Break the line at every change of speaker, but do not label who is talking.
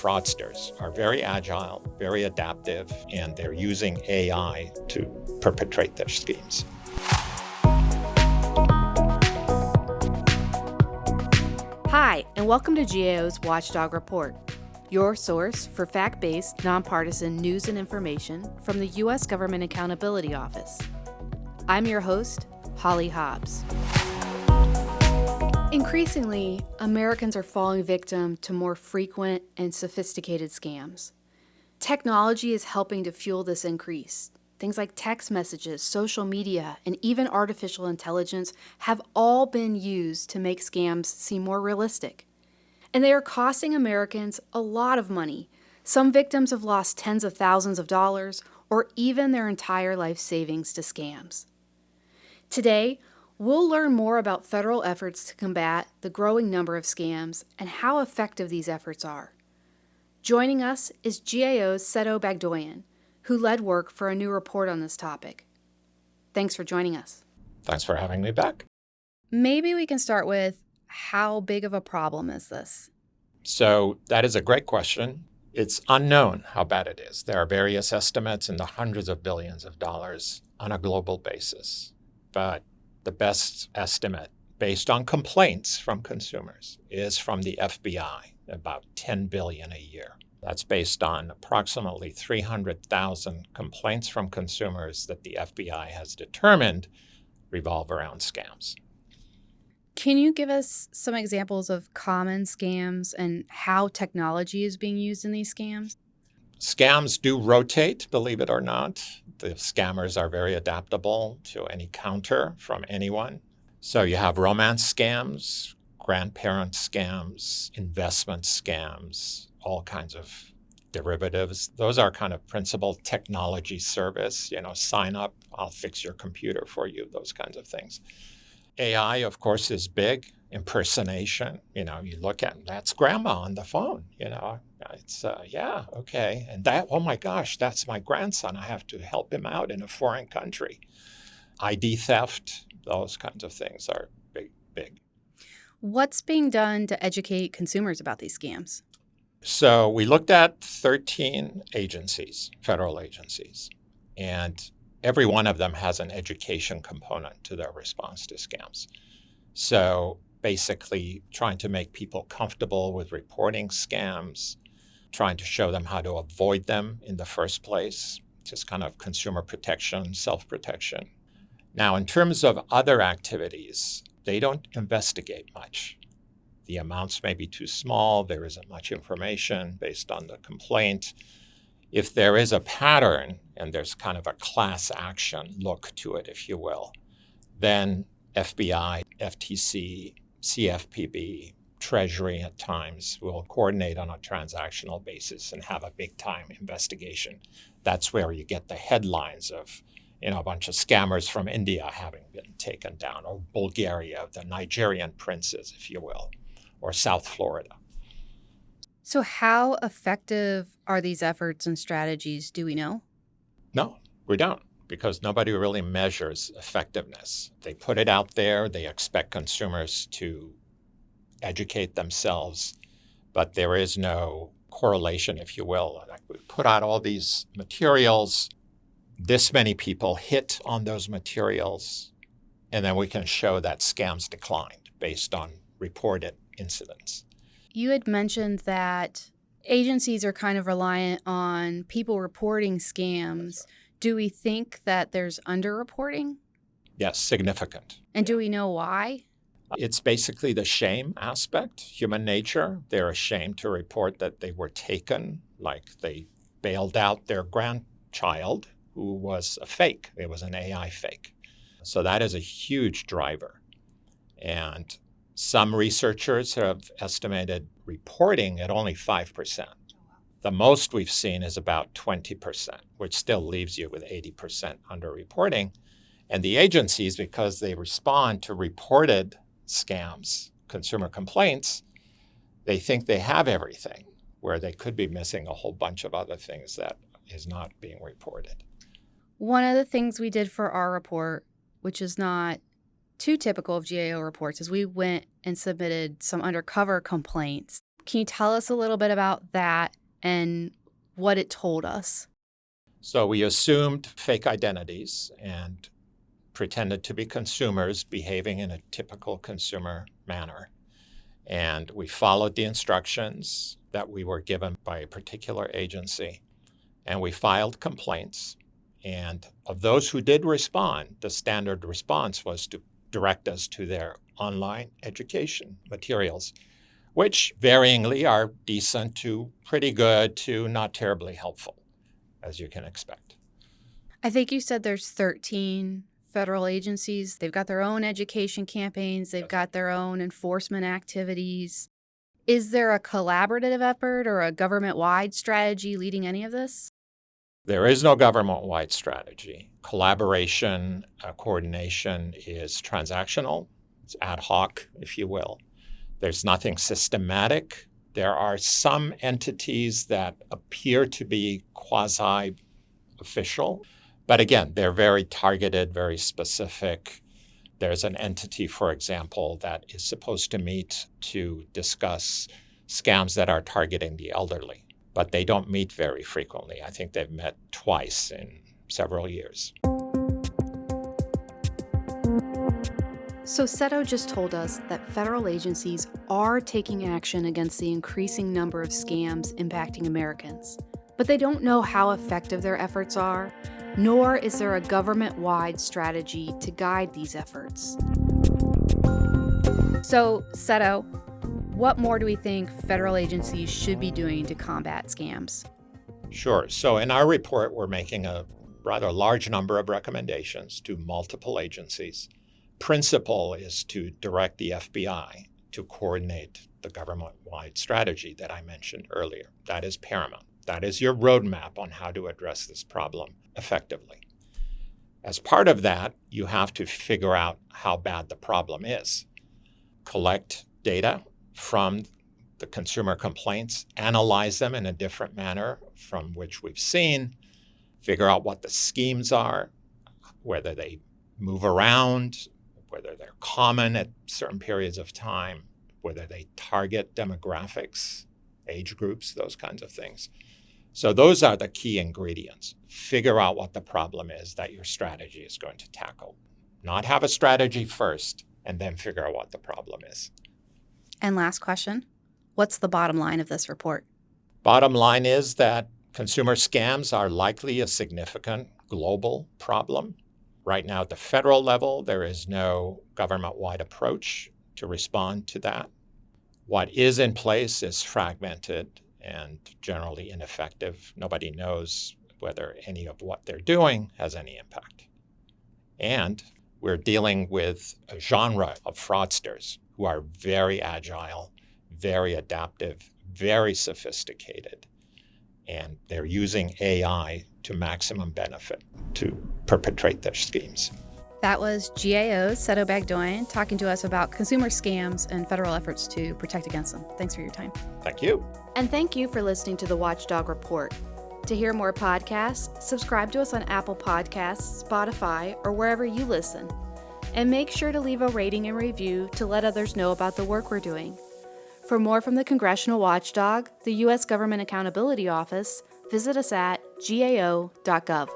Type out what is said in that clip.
fraudsters are very agile, very adaptive, and they're using AI to perpetrate their schemes.
Hi, and welcome to GAO's Watchdog Report, your source for fact-based, nonpartisan news and information from the U.S. Government Accountability Office. I'm your host, Holly Hobbs. Increasingly, Americans are falling victim to more frequent and sophisticated scams. Technology is helping to fuel this increase. Things like text messages, social media, and even artificial intelligence have all been used to make scams seem more realistic. And they are costing Americans a lot of money. Some victims have lost tens of thousands of dollars or even their entire life savings to scams. Today, we'll learn more about federal efforts to combat the growing number of scams and how effective these efforts are. Joining us is GAO's Seto Bagdoyan, who led work for a new report on this topic. Thanks for joining us.
Thanks for having me back.
Maybe we can start with, how big of a problem is this?
So that is a great question. It's unknown how bad it is. There are various estimates in the hundreds of billions of dollars on a global basis. But the best estimate, based on complaints from consumers, is from the FBI, about $10 billion a year. That's based on approximately 300,000 complaints from consumers that the FBI has determined revolve around scams.
Can you give us some examples of common scams and how technology is being used in these scams?
Scams do rotate, believe it or not. The scammers are very adaptable to any counter from anyone. So you have romance scams, grandparent scams, investment scams, all kinds of derivatives. Those are kind of principal technology service, sign up, I'll fix your computer for you, those kinds of things. AI, of course, is big. Impersonation, you look at, that's grandma on the phone, it's, yeah, okay. And that, oh my gosh, that's my grandson. I have to help him out in a foreign country. ID theft, those kinds of things are big.
What's being done to educate consumers about these scams?
So we looked at 13 agencies, federal agencies, and every one of them has an education component to their response to scams. So basically trying to make people comfortable with reporting scams, trying to show them how to avoid them in the first place, just kind of consumer protection, self-protection. Now, in terms of other activities, they don't investigate much. The amounts may be too small. There isn't much information based on the complaint. If there is a pattern and there's kind of a class action look to it, if you will, then FBI, FTC, CFPB, Treasury at times will coordinate on a transactional basis and have a big time investigation. That's where you get the headlines of, a bunch of scammers from India having been taken down, or Bulgaria, the Nigerian princes, if you will, or South Florida.
So how effective are these efforts and strategies, do we know?
No, we don't, because nobody really measures effectiveness. They put it out there. They expect consumers to educate themselves, but there is no correlation, if you will. Like, we put out all these materials, this many people hit on those materials, and then we can show that scams declined based on reported incidents.
You had mentioned that agencies are kind of reliant on people reporting scams. Do we think that there's underreporting?
Yes, significant.
And do we know why?
It's basically the shame aspect, human nature. They're ashamed to report that they were taken, like they bailed out their grandchild who was a fake. It was an AI fake. So that is a huge driver. And some researchers have estimated reporting at only 5%. The most we've seen is about 20%, which still leaves you with 80% underreporting. And the agencies, because they respond to reported scams, consumer complaints, they think they have everything, where they could be missing a whole bunch of other things that is not being reported.
One of the things we did for our report, which is not too typical of GAO reports, is we went and submitted some undercover complaints. Can you tell us a little bit about that and what it told us?
So we assumed fake identities and pretended to be consumers behaving in a typical consumer manner. And we followed the instructions that we were given by a particular agency. And we filed complaints. And of those who did respond, the standard response was to direct us to their online education materials, which varyingly are decent to pretty good to not terribly helpful, as you can expect.
I think you said there's 13 federal agencies. They've got their own education campaigns. They've got their own enforcement activities. Is there a collaborative effort or a government-wide strategy leading any of this?
There is no government-wide strategy. Collaboration, coordination is transactional. It's ad hoc, if you will. There's nothing systematic. There are some entities that appear to be quasi-official, but again, they're very targeted, very specific. There's an entity, for example, that is supposed to meet to discuss scams that are targeting the elderly, but they don't meet very frequently. I think they've met twice in several years.
So Seto just told us that federal agencies are taking action against the increasing number of scams impacting Americans, but they don't know how effective their efforts are, nor is there a government-wide strategy to guide these efforts. So, Seto, what more do we think federal agencies should be doing to combat scams?
Sure. So in our report, we're making a rather large number of recommendations to multiple agencies. Principle is to direct the FBI to coordinate the government-wide strategy that I mentioned earlier. That is paramount. That is your roadmap on how to address this problem effectively. As part of that, you have to figure out how bad the problem is. Collect data from the consumer complaints, analyze them in a different manner from which we've seen, figure out what the schemes are, whether they move around, whether they're common at certain periods of time, whether they target demographics, age groups, those kinds of things. So those are the key ingredients. Figure out what the problem is that your strategy is going to tackle. Not have a strategy first and then figure out what the problem is.
And last question, what's the bottom line of this report?
Bottom line is that consumer scams are likely a significant global problem. Right now at the federal level, there is no government-wide approach to respond to that. What is in place is fragmented and generally ineffective. Nobody knows whether any of what they're doing has any impact. And we're dealing with a genre of fraudsters who are very agile, very adaptive, very sophisticated, and they're using AI to maximum benefit to perpetrate their schemes.
That was GAO's Seto Bagdoyan talking to us about consumer scams and federal efforts to protect against them. Thanks for your time.
Thank you.
And thank you for listening to the Watchdog Report. To hear more podcasts, subscribe to us on Apple Podcasts, Spotify, or wherever you listen. And make sure to leave a rating and review to let others know about the work we're doing. For more from the Congressional Watchdog, the U.S. Government Accountability Office, visit us at gao.gov.